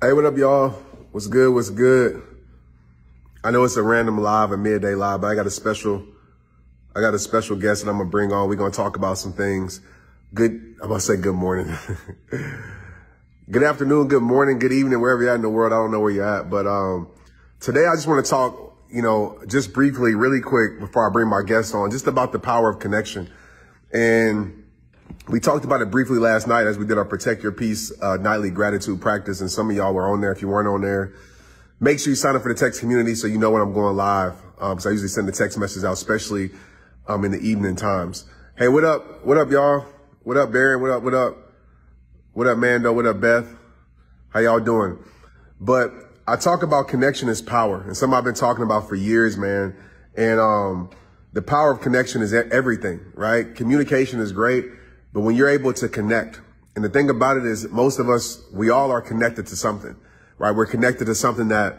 Hey, what up, y'all? What's good? What's good? I know it's a random live, a midday live, but I got a special guest that I'm gonna bring on. We're gonna talk about some things. I'm gonna say good morning. Good afternoon, good morning, good evening, wherever you're at in the world. I don't know where you're at, but today I just want to talk, just briefly, really quick before I bring my guest on, just about the power of connection. And we talked about it briefly last night as we did our Protect Your Peace nightly gratitude practice. And some of y'all were on there. If you weren't on there, make sure you sign up for the text community so you know when I'm going live. Because I usually send the text messages out, especially in the evening times. Hey, what up? What up, y'all? What up, Barry? What up? What up? What up, Mando? What up, Beth? How y'all doing? But I talk about connection as power, and something I've been talking about for years, man. And the power of connection is everything, right? Communication is great. But when you're able to connect, and the thing about it is most of us, we all are connected to something, right? We're connected to something that,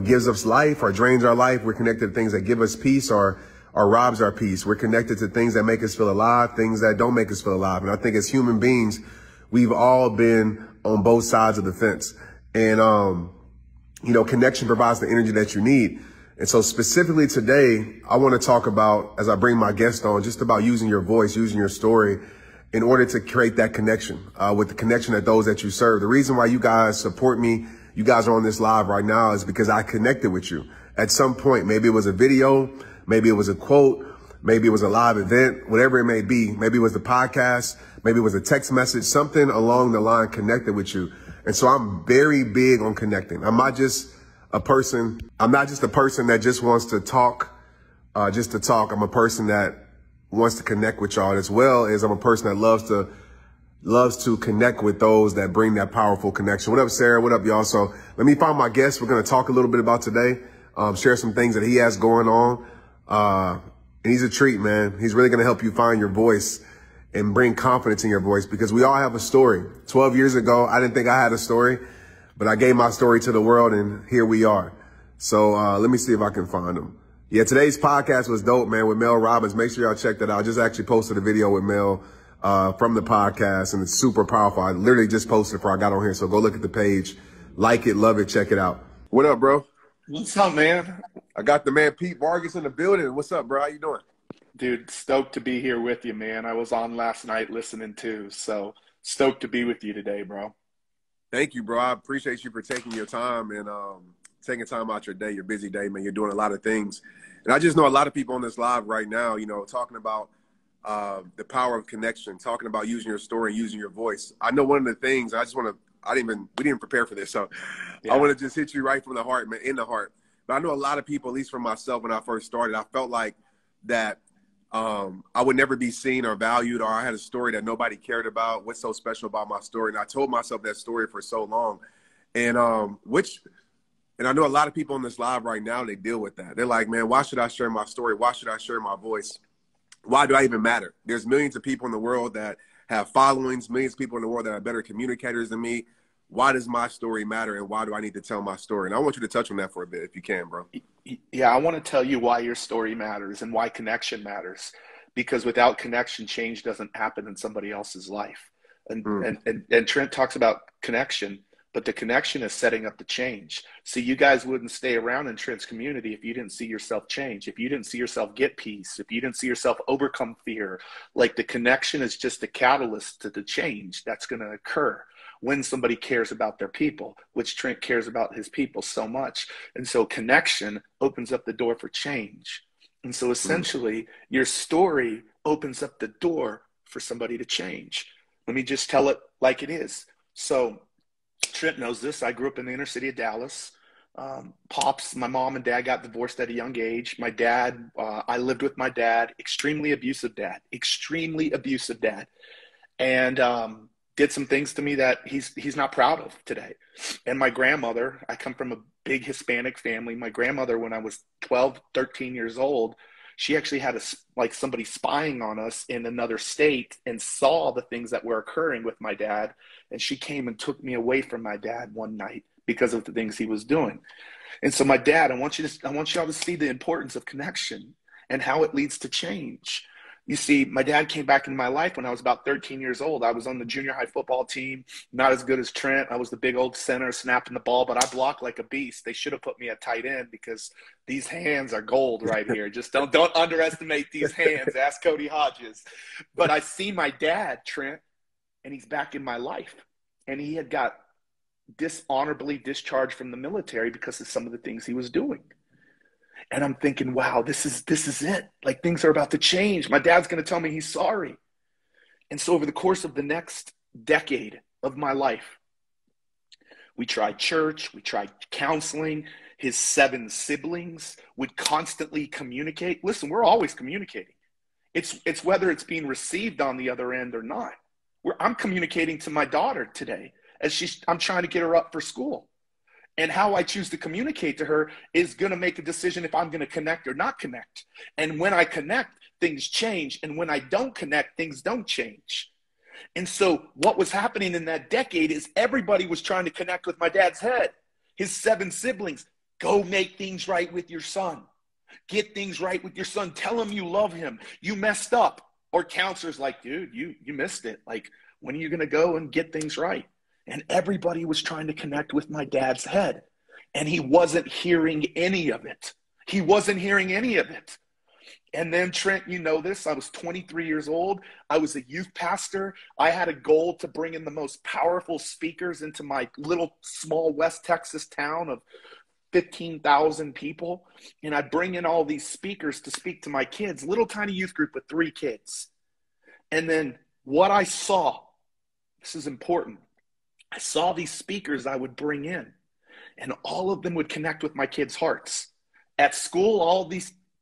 gives us life or drains our life. We're connected to things that give us peace or robs our peace. We're connected to things that make us feel alive, things that don't make us feel alive. And I think as human beings, we've all been on both sides of the fence. And, connection provides the energy that you need. And so specifically today, I want to talk about, as I bring my guest on, just about using your voice, using your story in order to create that connection, with the connection at those that you serve. The reason why you guys support me, you guys are on this live right now, is because I connected with you at some point. Maybe it was a video, maybe it was a quote, maybe it was a live event, whatever it may be. Maybe it was the podcast, maybe it was a text message, something along the line connected with you. And so I'm very big on connecting. I'm not just a person that just wants to talk, just to talk. I'm a person that wants to connect with y'all, as well as I'm a person that loves to connect with those that bring that powerful connection. What up, Sarah? What up, y'all? So let me find my guest. We're going to talk a little bit about today, share some things that he has going on. And he's a treat, man. He's really going to help you find your voice and bring confidence in your voice, because we all have a story. 12 years ago, I didn't think I had a story, but I gave my story to the world, and here we are. So let me see if I can find him. Yeah, today's podcast was dope, man, with Robbins. Make sure y'all check that out. I just actually posted a video with Mel from the podcast, and it's super powerful. I literally just posted it before I got on here, so go look at the page. Like it, love it, check it out. What up, bro? What's up, man? I got the man Pete Vargas in the building. What's up, bro? How you doing? Dude, stoked to be here with you, man. I was on last night listening too, so stoked to be with you today, bro. Thank you, bro. I appreciate you for taking your time and taking time out your day, your busy day, man. You're doing a lot of things. And I just know a lot of people on this live right now, talking about the power of connection, talking about using your story and using your voice. I know one of the things we didn't prepare for this. So yeah. I want to just hit you right from the heart, man, in the heart. But I know a lot of people, at least for myself, when I first started, I felt like that I would never be seen or valued, or I had a story that nobody cared about. What's so special about my story? And I told myself that story for so long. And I know a lot of people on this live right now, they deal with that. They're like, man, why should I share my story? Why should I share my voice? Why do I even matter? There's millions of people in the world that have followings, millions of people in the world that are better communicators than me. Why does my story matter, and why do I need to tell my story? And I want you to touch on that for a bit if you can, bro. Yeah, I want to tell you why your story matters and why connection matters. Because without connection, change doesn't happen in somebody else's life. And Trent talks about connection, but the connection is setting up the change. So you guys wouldn't stay around in Trent's community if you didn't see yourself change, if you didn't see yourself get peace, if you didn't see yourself overcome fear. Like, the connection is just the catalyst to the change that's going to occur when somebody cares about their people, which Trent cares about his people so much. And so connection opens up the door for change. And so essentially your story opens up the door for somebody to change. Let me just tell it like it is. So Trent knows this. I grew up in the inner city of Dallas. My mom and dad got divorced at a young age. My dad, I lived with my dad, extremely abusive dad. And did some things to me that he's not proud of today. And my grandmother, I come from a big Hispanic family. My grandmother, when I was 12, 13 years old, she actually had somebody spying on us in another state and saw the things that were occurring with my dad. And she came and took me away from my dad one night because of the things he was doing. And so my dad, I want y'all to see the importance of connection and how it leads to change. You see, my dad came back into my life when I was about 13 years old. I was on the junior high football team, not as good as Trent. I was the big old center snapping the ball, but I blocked like a beast. They should have put me at tight end because these hands are gold right here. Just don't underestimate these hands. Ask Cody Hodges. But I see my dad, Trent, and he's back in my life. And he had got dishonorably discharged from the military because of some of the things he was doing. And I'm thinking, wow, this is it. Like, things are about to change. My dad's going to tell me he's sorry. And so over the course of the next decade of my life, we tried church, we tried counseling. His 7 siblings would constantly communicate. Listen, we're always communicating. It's whether it's being received on the other end or not. I'm communicating to my daughter today as I'm trying to get her up for school. And how I choose to communicate to her is going to make a decision if I'm going to connect or not connect. And when I connect, things change. And when I don't connect, things don't change. And so what was happening in that decade is everybody was trying to connect with my dad's head. His 7 siblings, go make things right with your son. Get things right with your son. Tell him you love him. You messed up. Or counselors like, dude, you missed it. Like, when are you going to go and get things right? And everybody was trying to connect with my dad's head. And he wasn't hearing any of it. He wasn't hearing any of it. And then, Trent, you know this, I was 23 years old. I was a youth pastor. I had a goal to bring in the most powerful speakers into my little small West Texas town of 15,000 people. And I bring in all these speakers to speak to my kids, little tiny youth group with 3 kids. And then what I saw, this is important, I saw these speakers I would bring in, and all of them would connect with my kids' hearts. At school,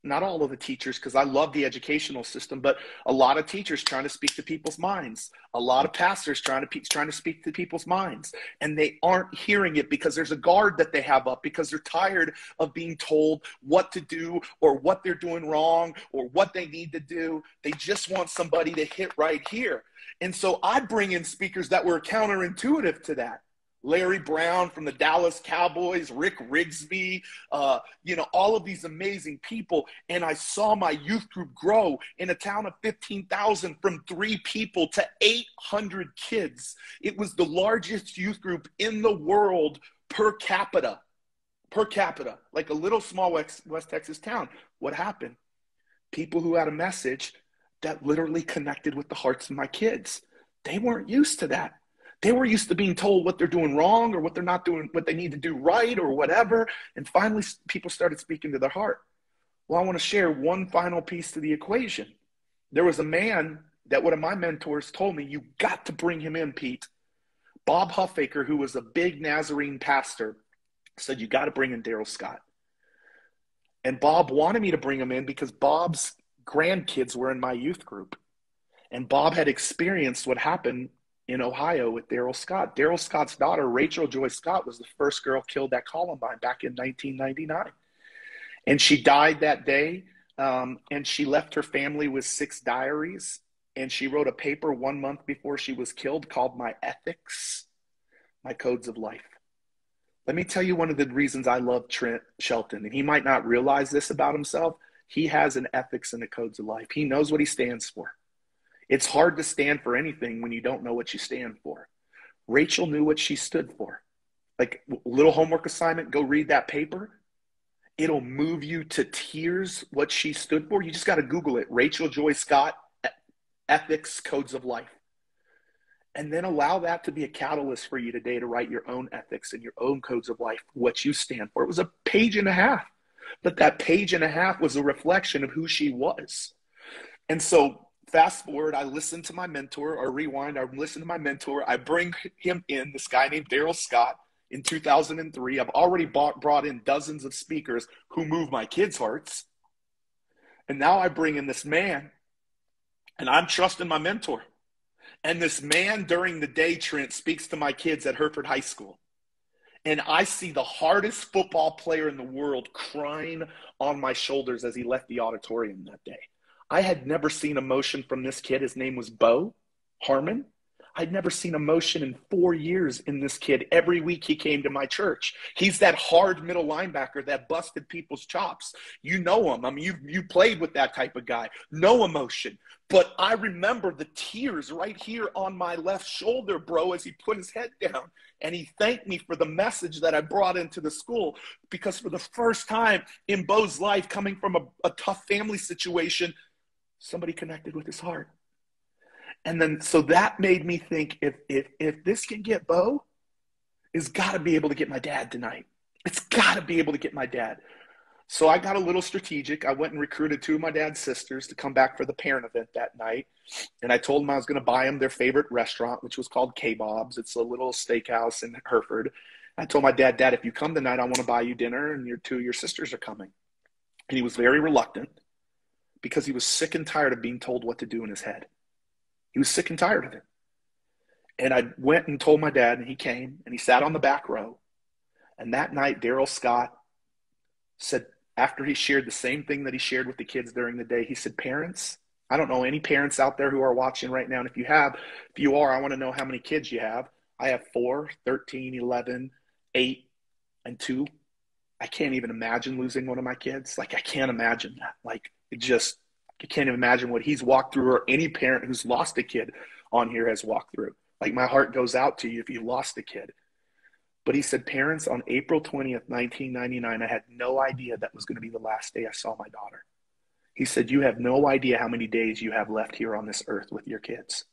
not all of the teachers, because I love the educational system, but a lot of teachers trying to speak to people's minds. A lot of pastors trying to speak to people's minds. And they aren't hearing it because there's a guard that they have up because they're tired of being told what to do or what they're doing wrong or what they need to do. They just want somebody to hit right here. And so I'd bring in speakers that were counterintuitive to that. Larry Brown from the Dallas Cowboys, Rick Rigsby, all of these amazing people. And I saw my youth group grow in a town of 15,000 from 3 people to 800 kids. It was the largest youth group in the world per capita, like a little small West Texas town. What happened? People who had a message that literally connected with the hearts of my kids. They weren't used to that. They were used to being told what they're doing wrong or what they're not doing, what they need to do right or whatever. And finally, people started speaking to their heart. Well, I want to share one final piece to the equation. There was a man that one of my mentors told me, you got to bring him in, Pete. Bob Huffaker, who was a big Nazarene pastor, said, you got to bring in Daryl Scott. And Bob wanted me to bring him in because Bob's grandkids were in my youth group. And Bob had experienced what happened in Ohio with Daryl Scott. Daryl Scott's daughter, Rachel Joy Scott, was the first girl killed at Columbine back in 1999. And she died that day, and she left her family with 6 diaries. And she wrote a paper 1 month before she was killed called My Ethics, My Codes of Life. Let me tell you one of the reasons I love Trent Shelton, and he might not realize this about himself. He has an ethics and a codes of life. He knows what he stands for. It's hard to stand for anything when you don't know what you stand for. Rachel knew what she stood for. Like, little homework assignment, go read that paper. It'll move you to tears what she stood for. You just got to Google it. Rachel Joy Scott, Ethics, Codes of Life. And then allow that to be a catalyst for you today to write your own ethics and your own codes of life, what you stand for. It was a page and a half, but that page and a half was a reflection of who she was. And so fast forward, I listen to my mentor, or rewind, I listen to my mentor. I bring him in, this guy named Daryl Scott, in 2003. I've already brought in dozens of speakers who move my kids' hearts. And now I bring in this man, and I'm trusting my mentor. And this man during the day, Trent, speaks to my kids at Hereford High School. And I see the hardest football player in the world crying on my shoulders as he left the auditorium that day. I had never seen emotion from this kid. His name was Bo Harmon. I'd never seen emotion in 4 years in this kid. Every week he came to my church. He's that hard middle linebacker that busted people's chops. You know him. I mean, you played with that type of guy. No emotion. But I remember the tears right here on my left shoulder, bro, as he put his head down. And he thanked me for the message that I brought into the school, because for the first time in Bo's life, coming from a tough family situation, somebody connected with his heart. And then, so that made me think, if this can get Bo, it's got to be able to get my dad tonight. It's got to be able to get my dad. So I got a little strategic. I went and recruited 2 of my dad's sisters to come back for the parent event that night. And I told them I was going to buy them their favorite restaurant, which was called K-Bob's. It's a little steakhouse in Hereford. I told my dad, Dad, if you come tonight, I want to buy you dinner, and 2 of your sisters are coming. And he was very reluctant, because he was sick and tired of being told what to do in his head. He was sick and tired of it. And I went and told my dad, and he came, and he sat on the back row. And that night, Daryl Scott said, after he shared the same thing that he shared with the kids during the day, he said, parents, I don't know any parents out there who are watching right now. And if you are, I want to know how many kids you have. I have 4, 13, 11, 8, and 2. I can't even imagine losing one of my kids. Like, I can't imagine that. Like, I can't even imagine what he's walked through, or any parent who's lost a kid on here has walked through. Like, my heart goes out to you if you lost a kid. But he said, parents, on April 20th, 1999, I had no idea that was going to be the last day I saw my daughter. He said, you have no idea how many days you have left here on this earth with your kids.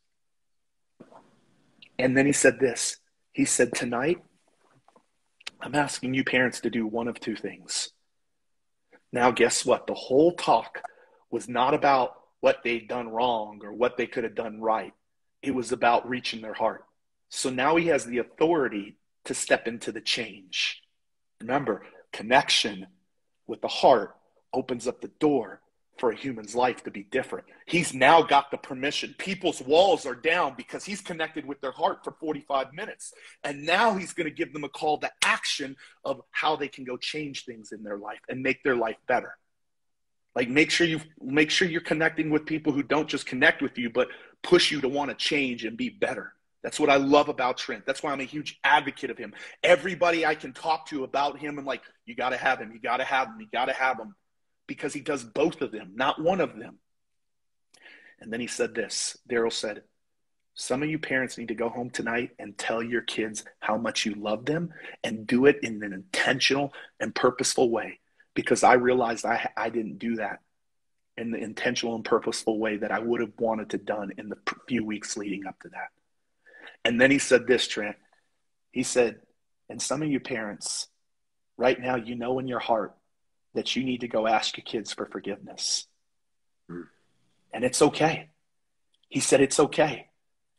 And then he said this. He said, tonight, I'm asking you parents to do one of 2 things. Now, guess what? The whole talk was not about what they'd done wrong or what they could have done right. It was about reaching their heart. So now he has the authority to step into the change. Remember, connection with the heart opens up the door for a human's life to be different. He's now got the permission. People's walls are down because he's connected with their heart for 45 minutes. And now he's going to give them a call to action of how they can go change things in their life and make their life better. Like, make sure you're connecting with people who don't just connect with you, but push you to want to change and be better. That's what I love about Trent. That's why I'm a huge advocate of him. Everybody I can talk to about him, I'm like, you got to have him. You got to have him. You got to have him. Because he does both of them, not one of them. And then he said this. Daryl said, some of you parents need to go home tonight and tell your kids how much you love them, and do it in an intentional and purposeful way. Because I realized I didn't do that in the intentional and purposeful way that I would have wanted to done in the few weeks leading up to that. And then he said this, Trent. He said, and some of you parents, right now, you know in your heart that you need to go ask your kids for forgiveness. And it's okay. He said, it's okay.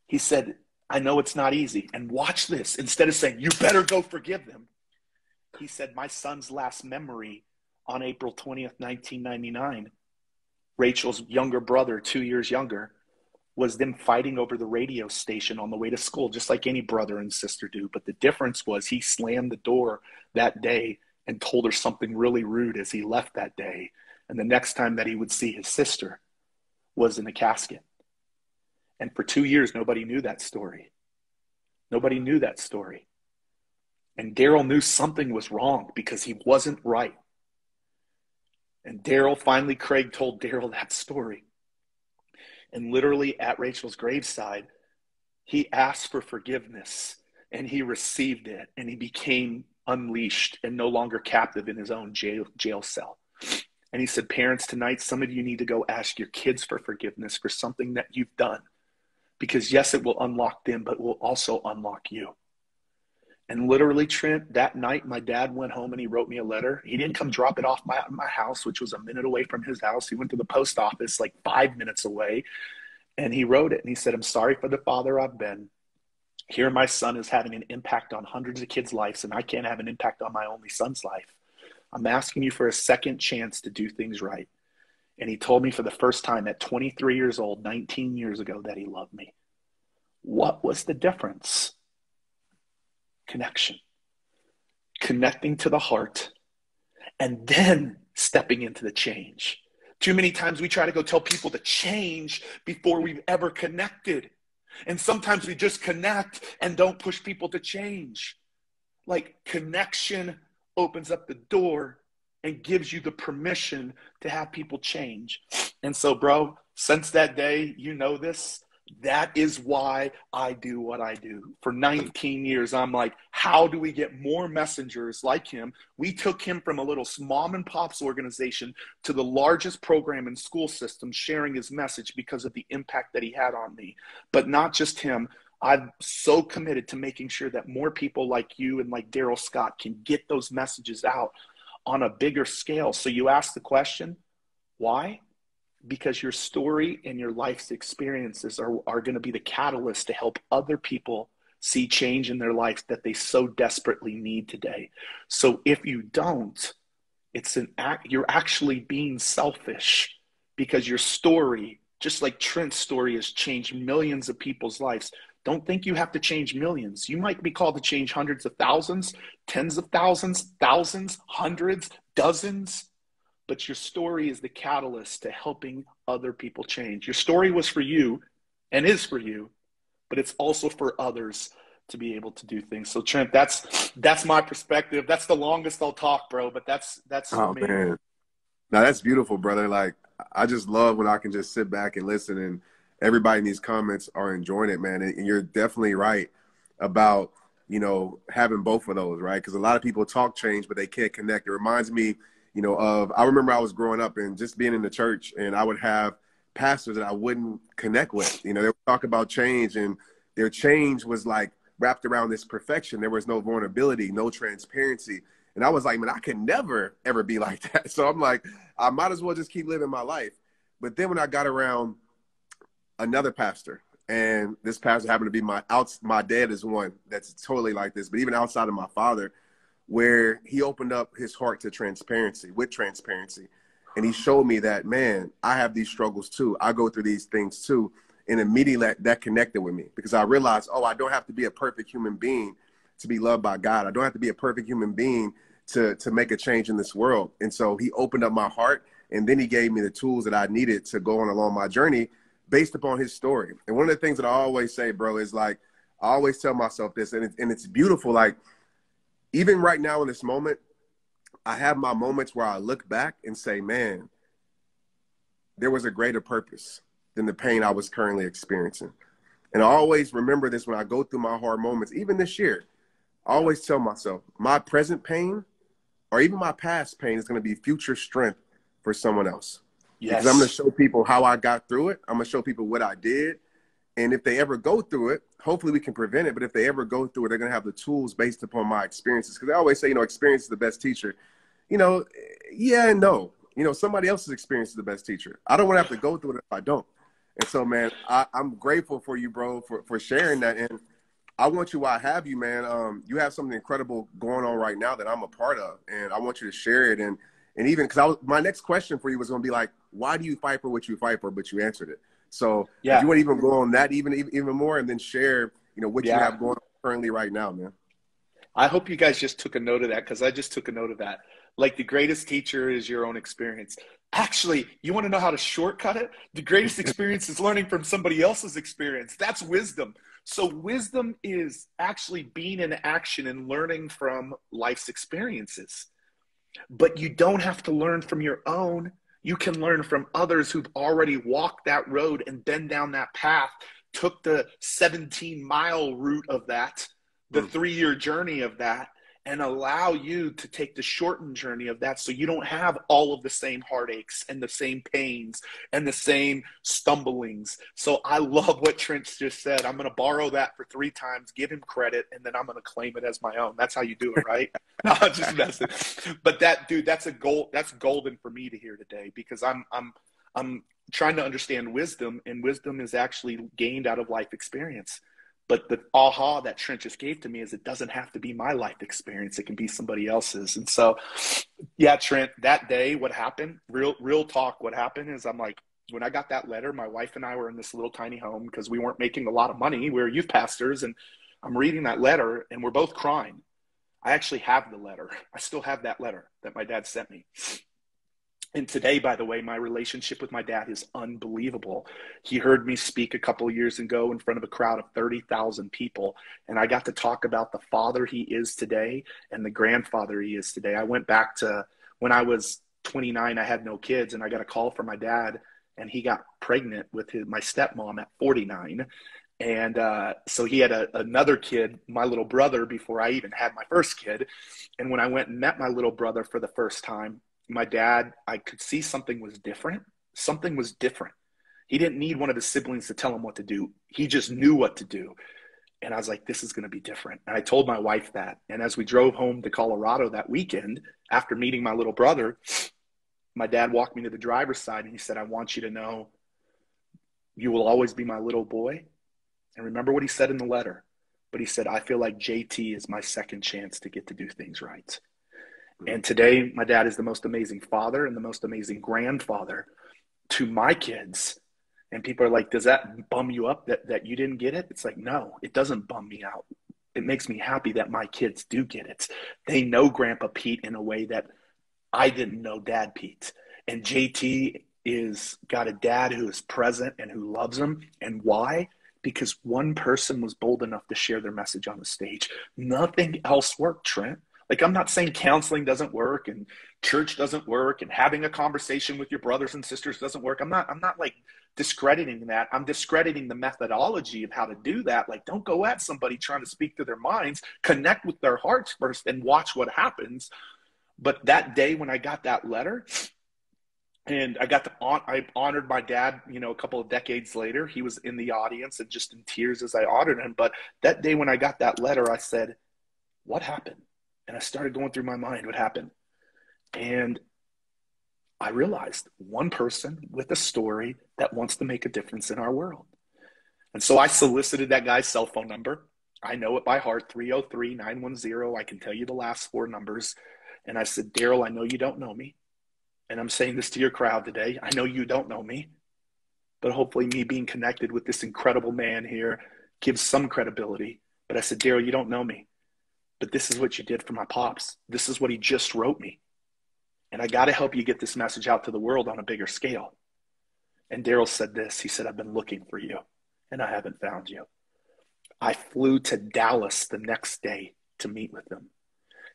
He said, I know it's not easy. And watch this. Instead of saying, you better go forgive them, he said, my son's last memory on April 20th, 1999, Rachel's younger brother, 2 years younger, was them fighting over the radio station on the way to school, just like any brother and sister do. But the difference was he slammed the door that day and told her something really rude as he left that day. And the next time that he would see his sister was in a casket. And for 2 years, nobody knew that story. Nobody knew that story. And Daryl knew something was wrong because he wasn't right. And finally, Craig told Daryl that story. And literally at Rachel's graveside, he asked for forgiveness and he received it, and he became unleashed and no longer captive in his own jail cell. And he said, parents, tonight, some of you need to go ask your kids for forgiveness for something that you've done. Because yes, it will unlock them, but it will also unlock you. And literally, Trent, that night, my dad went home and he wrote me a letter. He didn't come drop it off my house, which was a minute away from his house. He went to the post office like 5 minutes away, and he wrote it. And he said, I'm sorry for the father I've been. Here my son is having an impact on hundreds of kids' lives, and I can't have an impact on my only son's life. I'm asking you for a second chance to do things right. And he told me for the first time at 23 years old, 19 years ago, that he loved me. What was the difference? Connection. Connecting to the heart and then stepping into the change. Too many times we try to go tell people to change before we've ever connected. And sometimes we just connect and don't push people to change. Like, connection opens up the door and gives you the permission to have people change. And so, bro, since that day, you know this, that is why I do what I do. For 19 years, I'm like, how do we get more messengers like him? We took him from a little mom and pops organization to the largest program in school systems, sharing his message because of the impact that he had on me. But not just him. I'm so committed to making sure that more people like you and like Daryl Scott can get those messages out on a bigger scale. So you ask the question, why? Because your story and your life's experiences are going to be the catalyst to help other people see change in their life that they so desperately need today. So if you don't, you're actually being selfish, because your story, just like Trent's story, has changed millions of people's lives. Don't think you have to change millions. You might be called to change hundreds of thousands, tens of thousands, hundreds, dozens. But your story is the catalyst to helping other people change. Your story was for you and is for you, but it's also for others to be able to do things. So Trent, that's my perspective. That's the longest I'll talk, bro, but that's Oh, me. man. Now that's beautiful, brother. Like, I just love when I can just sit back and listen, and everybody in these comments are enjoying it, man. And you're definitely right about, having both of those, right? Because a lot of people talk change, but they can't connect. It reminds me, I remember I was growing up and just being in the church, and I would have pastors that I wouldn't connect with. They would talk about change, and their change was like wrapped around this perfection. There was no vulnerability, no transparency. And I was like, man, I can never, ever be like that. So I'm like, I might as well just keep living my life. But then when I got around another pastor, and this pastor happened to be my dad is one that's totally like this, but even outside of my father, where he opened up his heart to transparency, And he showed me that, man, I have these struggles too. I go through these things too. And immediately that connected with me, because I realized, I don't have to be a perfect human being to be loved by God. I don't have to be a perfect human being to make a change in this world. And so he opened up my heart, and then he gave me the tools that I needed to go on along my journey based upon his story. And one of the things that I always say, bro, is like, I always tell myself this, and it's beautiful. Like, even right now in this moment, I have my moments where I look back and say, man, there was a greater purpose than the pain I was currently experiencing. And I always remember this when I go through my hard moments. Even this year, I always tell myself, my present pain or even my past pain is going to be future strength for someone else. Yes. Because I'm going to show people how I got through it. I'm going to show people what I did. And if they ever go through it, hopefully we can prevent it. But if they ever go through it, they're going to have the tools based upon my experiences. Because I always say, experience is the best teacher. Yeah and no. Somebody else's experience is the best teacher. I don't want to have to go through it if I don't. And so, man, I'm grateful for you, bro, for sharing that. And I want you, while I have you, man, you have something incredible going on right now that I'm a part of. And I want you to share it. And even because my next question for you was going to be like, why do you fight for what you fight for? But you answered it. So if you want to even go on that even more, and then share, what you have going on currently right now, man. I hope you guys just took a note of that, because I just took a note of that. Like, the greatest teacher is your own experience. Actually, you want to know how to shortcut it? The greatest experience is learning from somebody else's experience. That's wisdom. So wisdom is actually being in action and learning from life's experiences. But you don't have to learn from your own. You can learn from others who've already walked that road and been down that path, took the 17-mile route of that, the 3-year journey of that, and allow you to take the shortened journey of that, so you don't have all of the same heartaches and the same pains and the same stumblings. So I love what Trent just said. I'm going to borrow that for 3 times, give him credit, and then I'm going to claim it as my own. That's how you do it, right? No, I'm just messing. But that's golden for me to hear today, because I'm trying to understand wisdom, and wisdom is actually gained out of life experience. But the aha that Trent just gave to me is, it doesn't have to be my life experience. It can be somebody else's. And so, yeah, Trent, that day, what happened, real talk, what happened is, I'm like, when I got that letter, my wife and I were in this little tiny home because we weren't making a lot of money. We were youth pastors, and I'm reading that letter and we're both crying. I actually have the letter. I still have that letter that my dad sent me. And today, by the way, my relationship with my dad is unbelievable. He heard me speak a couple of years ago in front of a crowd of 30,000 people, and I got to talk about the father he is today and the grandfather he is today. I went back to when I was 29, I had no kids, and I got a call from my dad, and he got pregnant with my stepmom at 49. And so he had another kid, my little brother, before I even had my first kid. And when I went and met my little brother for the first time, my dad, I could see something was different. Something was different. He didn't need one of his siblings to tell him what to do. He just knew what to do. And I was like, this is going to be different. And I told my wife that. And as we drove home to Colorado that weekend, after meeting my little brother, my dad walked me to the driver's side and he said, I want you to know you will always be my little boy. And remember what he said in the letter. But he said, I feel like JT is my second chance to get to do things right. And today, my dad is the most amazing father and the most amazing grandfather to my kids. And people are like, does that bum you up that you didn't get it? It's like, no, it doesn't bum me out. It makes me happy that my kids do get it. They know Grandpa Pete in a way that I didn't know Dad Pete. And JT is got a dad who is present and who loves him. And why? Because one person was bold enough to share their message on the stage. Nothing else worked, Trent. Like, I'm not saying counseling doesn't work and church doesn't work and having a conversation with your brothers and sisters doesn't work. I'm not like discrediting that. I'm discrediting the methodology of how to do that. Like, don't go at somebody trying to speak to their minds, connect with their hearts first and watch what happens. But that day when I got that letter and I honored my dad, a couple of decades later, he was in the audience and just in tears as I honored him. But that day when I got that letter, I said, what happened? And I started going through my mind what happened. And I realized one person with a story that wants to make a difference in our world. And so I solicited that guy's cell phone number. I know it by heart, 303-910. I can tell you the last four numbers. And I said, Daryl, I know you don't know me. And I'm saying this to your crowd today. I know you don't know me. But hopefully me being connected with this incredible man here gives some credibility. But I said, Daryl, you don't know me. But this is what you did for my pops. This is what he just wrote me. And I got to help you get this message out to the world on a bigger scale. And Daryl said this. He said, I've been looking for you, and I haven't found you. I flew to Dallas the next day to meet with him.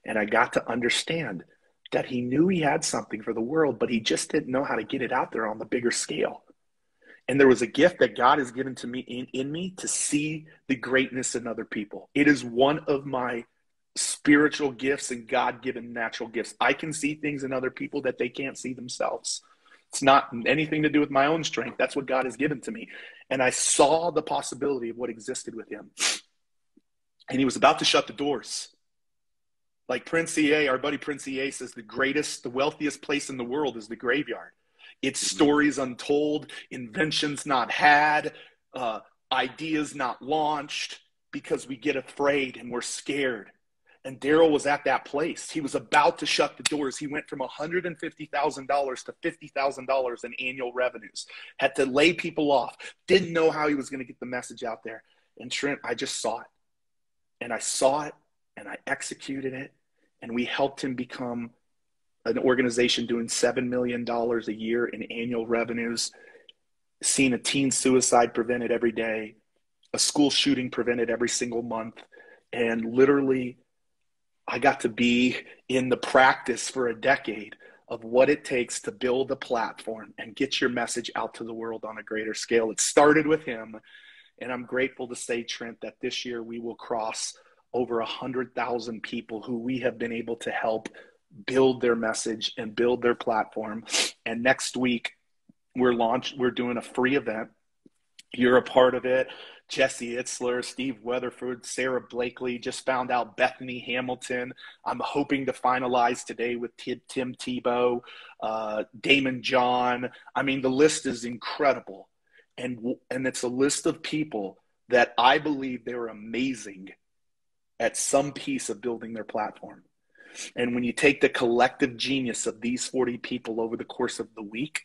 And I got to understand that he knew he had something for the world, but he just didn't know how to get it out there on the bigger scale. And there was a gift that God has given to me in me to see the greatness in other people. It is one of my spiritual gifts and God-given natural gifts. I can see things in other people that they can't see themselves. It's not anything to do with my own strength. That's what God has given to me. And I saw the possibility of what existed with him. And he was about to shut the doors. Like Prince EA, our buddy Prince EA says, the wealthiest place in the world is the graveyard. It's stories untold, inventions not had, ideas not launched, because we get afraid and we're scared. And Daryl was at that place. He was about to shut the doors. He went from $150,000 to $50,000 in annual revenues, had to lay people off, didn't know how he was going to get the message out there. And Trent, I just saw it. And I saw it, and I executed it, and we helped him become an organization doing $7 million a year in annual revenues, seeing a teen suicide prevented every day, a school shooting prevented every single month, and literally I got to be in the practice for a decade of what it takes to build a platform and get your message out to the world on a greater scale. It started with him, and I'm grateful to say, Trent, that this year we will cross over 100,000 people who we have been able to help build their message and build their platform. And next week, we're doing a free event. You're a part of it. Jesse Itzler, Steve Weatherford, Sarah Blakely, just found out Bethany Hamilton. I'm hoping to finalize today with Tim Tebow, Damon John. I mean, the list is incredible. And it's a list of people that I believe they're amazing at some piece of building their platform. And when you take the collective genius of these 40 people over the course of the week,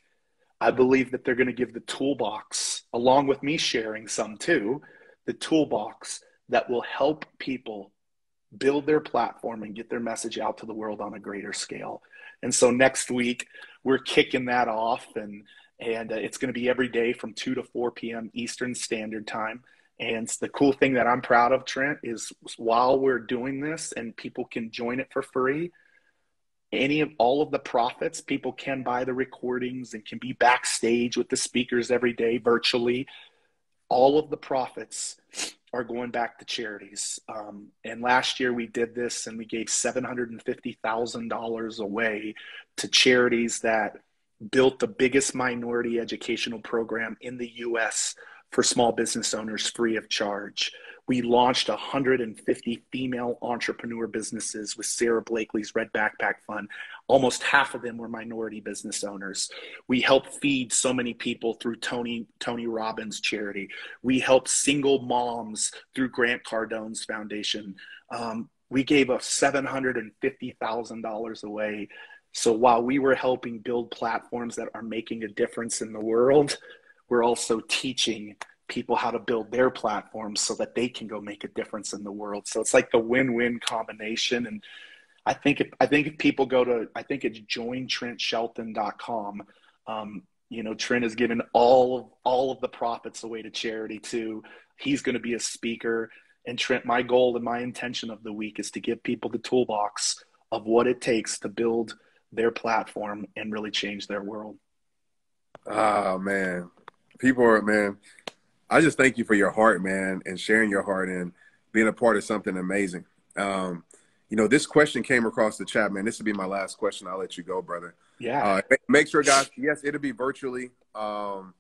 I believe that they're going to give the toolbox, along with me sharing some too, the toolbox that will help people build their platform and get their message out to the world on a greater scale. And so next week, we're kicking that off, and it's going to be every day from 2 to 4 p.m. Eastern Standard Time. And the cool thing that I'm proud of, Trent, is while we're doing this and people can join it for free, all of the profits, people can buy the recordings and can be backstage with the speakers every day virtually. All of the profits are going back to charities. And last year we did this and we gave $750,000 away to charities that built the biggest minority educational program in the U.S. for small business owners free of charge. We launched 150 female entrepreneur businesses with Sarah Blakely's Red Backpack Fund. Almost half of them were minority business owners. We helped feed so many people through Tony Robbins charity. We helped single moms through Grant Cardone's foundation. We gave $750,000 away. So while we were helping build platforms that are making a difference in the world, we're also teaching people how to build their platforms so that they can go make a difference in the world. So it's like the win-win combination. And I think if people go to, I think it's jointrentshelton.com. Trent has given all of the profits away to charity too. He's going to be a speaker. And Trent, my goal and my intention of the week is to give people the toolbox of what it takes to build their platform and really change their world. Oh, man. Man, I just thank you for your heart, man, and sharing your heart and being a part of something amazing. This question came across the chat, man. This will be my last question. I'll let you go, brother. Yeah. Make sure, guys, yes, it'll be virtually. I'm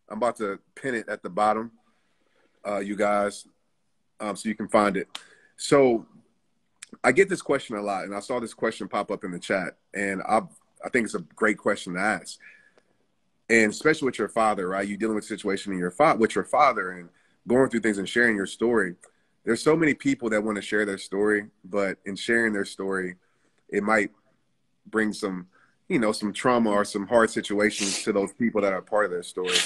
about to pin it at the bottom, you guys, so you can find it. So I get this question a lot, and I saw this question pop up in the chat, and I think it's a great question to ask. And especially with your father, right? You're dealing with a situation with your father and going through things and sharing your story. There's so many people that want to share their story, but in sharing their story, it might bring some trauma or some hard situations to those people that are part of their story.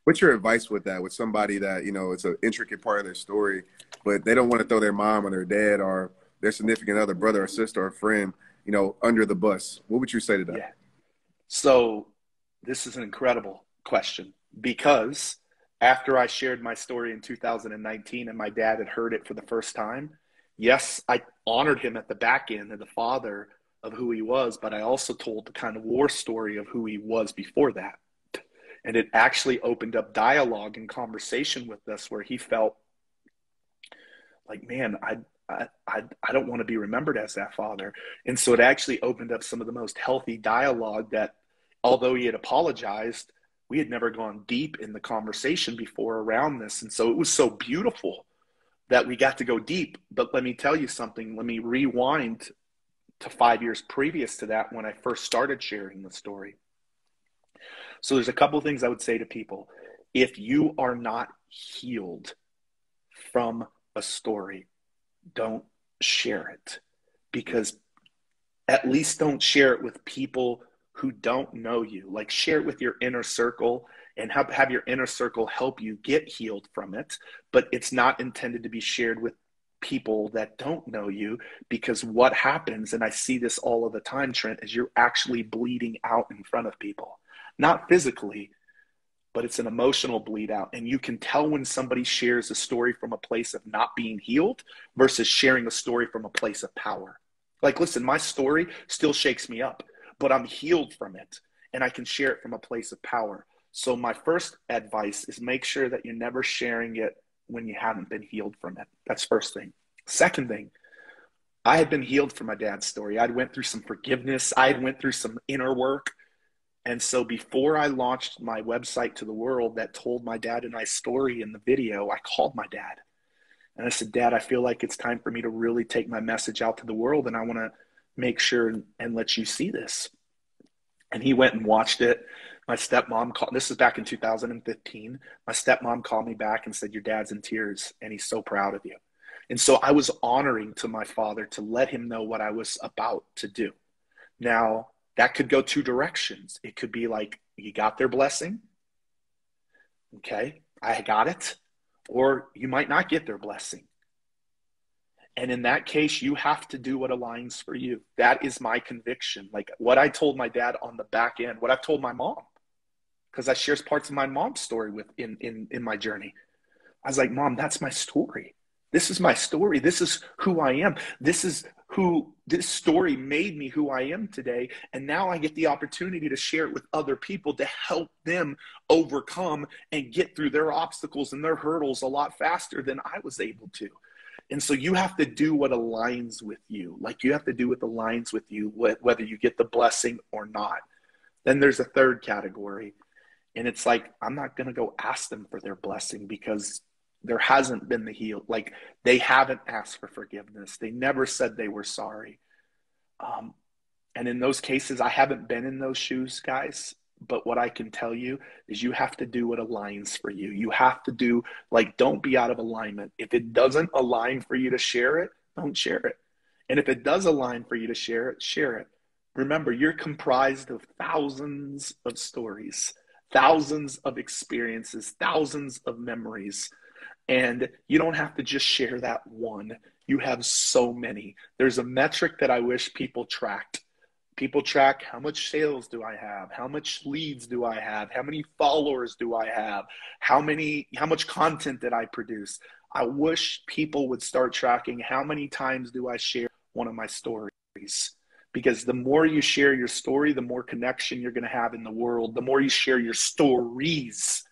What's your advice with that? With somebody that, it's an intricate part of their story, but they don't want to throw their mom or their dad or their significant other, brother or sister or friend, under the bus. What would you say to that? Yeah. So this is an incredible question, because after I shared my story in 2019 and my dad had heard it for the first time, yes, I honored him at the back end and the father of who he was, but I also told the kind of war story of who he was before that. And it actually opened up dialogue and conversation with us where he felt like, man, I don't want to be remembered as that father. And so it actually opened up some of the most healthy dialogue that, although he had apologized, we had never gone deep in the conversation before around this. And so it was so beautiful that we got to go deep. But let me tell you something. Let me rewind to 5 years previous to that when I first started sharing the story. So there's a couple of things I would say to people. If you are not healed from a story, don't share it. Because at least don't share it with people who don't know you. Like, share it with your inner circle and have your inner circle help you get healed from it. But it's not intended to be shared with people that don't know you, because what happens, and I see this all of the time, Trent, is you're actually bleeding out in front of people. Not physically, but it's an emotional bleed out. And you can tell when somebody shares a story from a place of not being healed versus sharing a story from a place of power. Like, listen, my story still shakes me up, but I'm healed from it and I can share it from a place of power. So my first advice is make sure that you're never sharing it when you haven't been healed from it. That's first thing. Second thing, I had been healed from my dad's story. I went through some forgiveness. I went through some inner work. And so before I launched my website to the world that told my dad and I's story in the video, I called my dad. And I said, Dad, I feel like it's time for me to really take my message out to the world. And I want to make sure and let you see this. And he went and watched it. My stepmom called, this is back in 2015. My stepmom called me back and said, your dad's in tears and he's so proud of you. And so I was honoring to my father to let him know what I was about to do. Now, that could go two directions. It could be like, you got their blessing. Okay, I got it. Or you might not get their blessing. And in that case, you have to do what aligns for you. That is my conviction. Like what I told my dad on the back end, what I've told my mom, because I share parts of my mom's story with in my journey. I was like, Mom, that's my story. This is my story. This is who I am. This story made me who I am today. And now I get the opportunity to share it with other people to help them overcome and get through their obstacles and their hurdles a lot faster than I was able to. And so you have to do what aligns with you. Like you have to do what aligns with you, whether you get the blessing or not. Then there's a third category. And it's like, I'm not going to go ask them for their blessing because there hasn't been the heal. Like they haven't asked for forgiveness. They never said they were sorry. And in those cases, I haven't been in those shoes, guys. But what I can tell you is you have to do what aligns for you. You have to do, like, don't be out of alignment. If it doesn't align for you to share it, don't share it. And if it does align for you to share it, share it. Remember, you're comprised of thousands of stories, thousands of experiences, thousands of memories. And you don't have to just share that one. You have so many. There's a metric that I wish people tracked. People track, how much sales do I have? How much leads do I have? How many followers do I have? How much content did I produce? I wish people would start tracking how many times do I share one of my stories. Because the more you share your story, the more connection you're going to have in the world. The more you share your stories,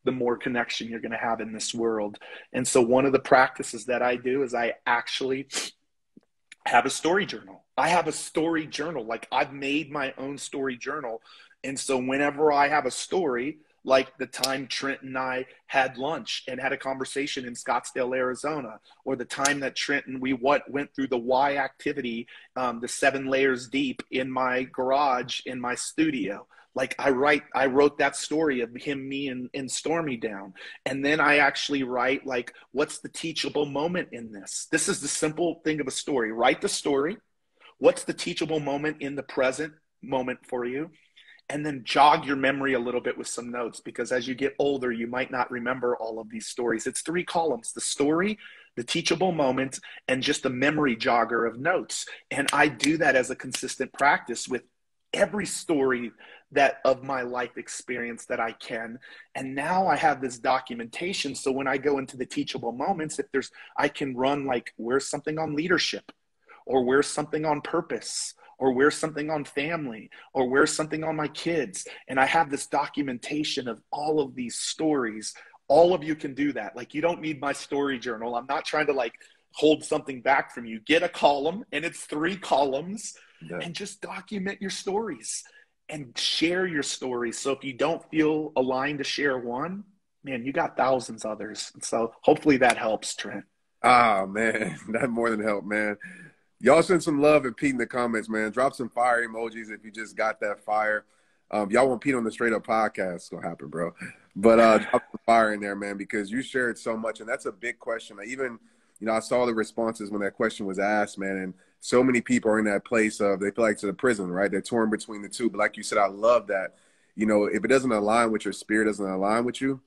the more connection you're going to have in this world. And so one of the practices that I do is I actually have a story journal. I have a story journal. Like I've made my own story journal. And so whenever I have a story, like the time Trent and I had lunch and had a conversation in Scottsdale, Arizona, or the time that Trent and we went through the why activity, the 7 layers deep in my garage, in my studio. Like I wrote that story of him, me, and Stormy down. And then I actually write, like, what's the teachable moment in this? This is the simple thing of a story. Write the story. What's the teachable moment in the present moment for you? And then jog your memory a little bit with some notes, because as you get older, you might not remember all of these stories. It's 3 columns: the story, the teachable moment, and just a memory jogger of notes. And I do that as a consistent practice with every story that of my life experience that I can. And now I have this documentation. So when I go into the teachable moments, I can run like, where's something on leadership, or where's something on purpose, or where's something on family, or where's something on my kids. And I have this documentation of all of these stories. All of you can do that. Like, you don't need my story journal. I'm not trying to like hold something back from you. Get a column, and it's 3 columns, and just document your stories and share your stories. So if you don't feel aligned to share one, man, you got thousands others. So hopefully that helps, Trent. Ah, man, that more than helped, man. Y'all send some love and Pete in the comments, man. Drop some fire emojis if you just got that fire. Y'all want Pete on the Straight Up podcast, it's gonna happen, bro. But drop some fire in there, man, because you shared so much, and that's a big question. I saw the responses when that question was asked, man, and so many people are in that place of, they feel like it's a prison, right? They're torn between the two. But like you said, I love that. If it doesn't align with your spirit, doesn't align with you,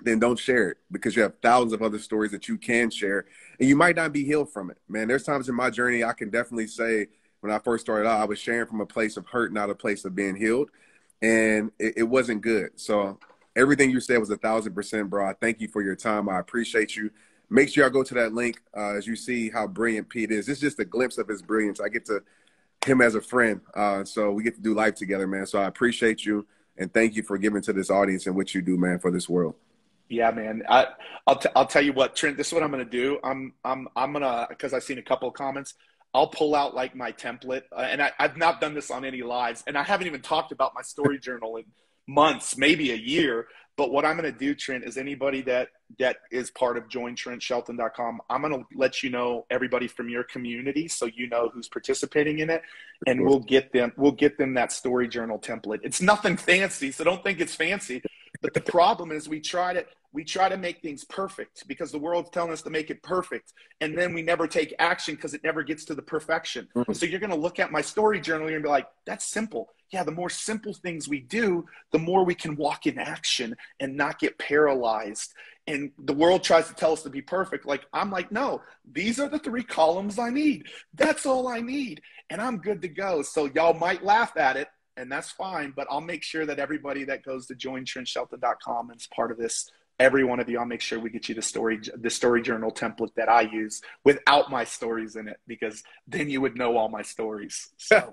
then don't share it, because you have thousands of other stories that you can share, and you might not be healed from it, man. There's times in my journey, I can definitely say, when I first started out, I was sharing from a place of hurt, not a place of being healed, and it wasn't good. So everything you said was 1,000%, bro. I thank you for your time. I appreciate you. Make sure y'all go to that link as you see how brilliant Pete is. It's just a glimpse of his brilliance. I get to him as a friend, so we get to do life together, man. So I appreciate you, and thank you for giving to this audience and what you do, man, for this world. Yeah, man. I'll tell you what, Trent. This is what I'm gonna do. I'm gonna, because I've seen a couple of comments. I'll pull out like my template, and I've not done this on any lives, and I haven't even talked about my story journal in months, maybe a year. But what I'm going to do, Trent, is anybody that is part of jointrentshelton.com, I'm going to let you know everybody from your community, so you know who's participating in it, and we'll get them that story journal template. It's nothing fancy, so don't think it's fancy. But the problem is we try to make things perfect, because the world's telling us to make it perfect, and then we never take action because it never gets to the perfection. So you're going to look at my story journal and be like, that's simple. Yeah, the more simple things we do, the more we can walk in action and not get paralyzed. And the world tries to tell us to be perfect. Like, I'm like, no, these are the 3 columns I need. That's all I need. And I'm good to go. So y'all might laugh at it, and that's fine. But I'll make sure that everybody that goes to joinTrentShelton.com and is part of this, every one of you, I'll make sure we get you the story journal template that I use without my stories in it, because then you would know all my stories. So.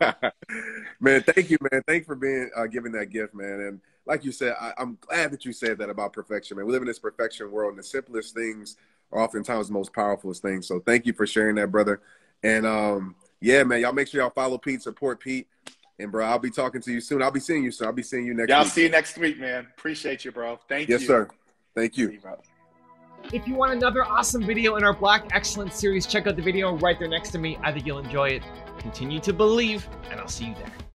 Man, thank you, man. Thanks for being giving that gift, man. And like you said, I'm glad that you said that about perfection, man. We live in this perfection world, and the simplest things are oftentimes the most powerful things. So thank you for sharing that, brother. And yeah, man, y'all make sure y'all follow Pete, support Pete. And bro, I'll be talking to you soon. I'll be seeing you soon. I'll be seeing you next week. Yeah, I'll see you next week, man. Appreciate you, bro. Thank you. Yes, sir. Thank you. If you want another awesome video in our Black Excellence series, check out the video right there next to me. I think you'll enjoy it. Continue to believe, and I'll see you there.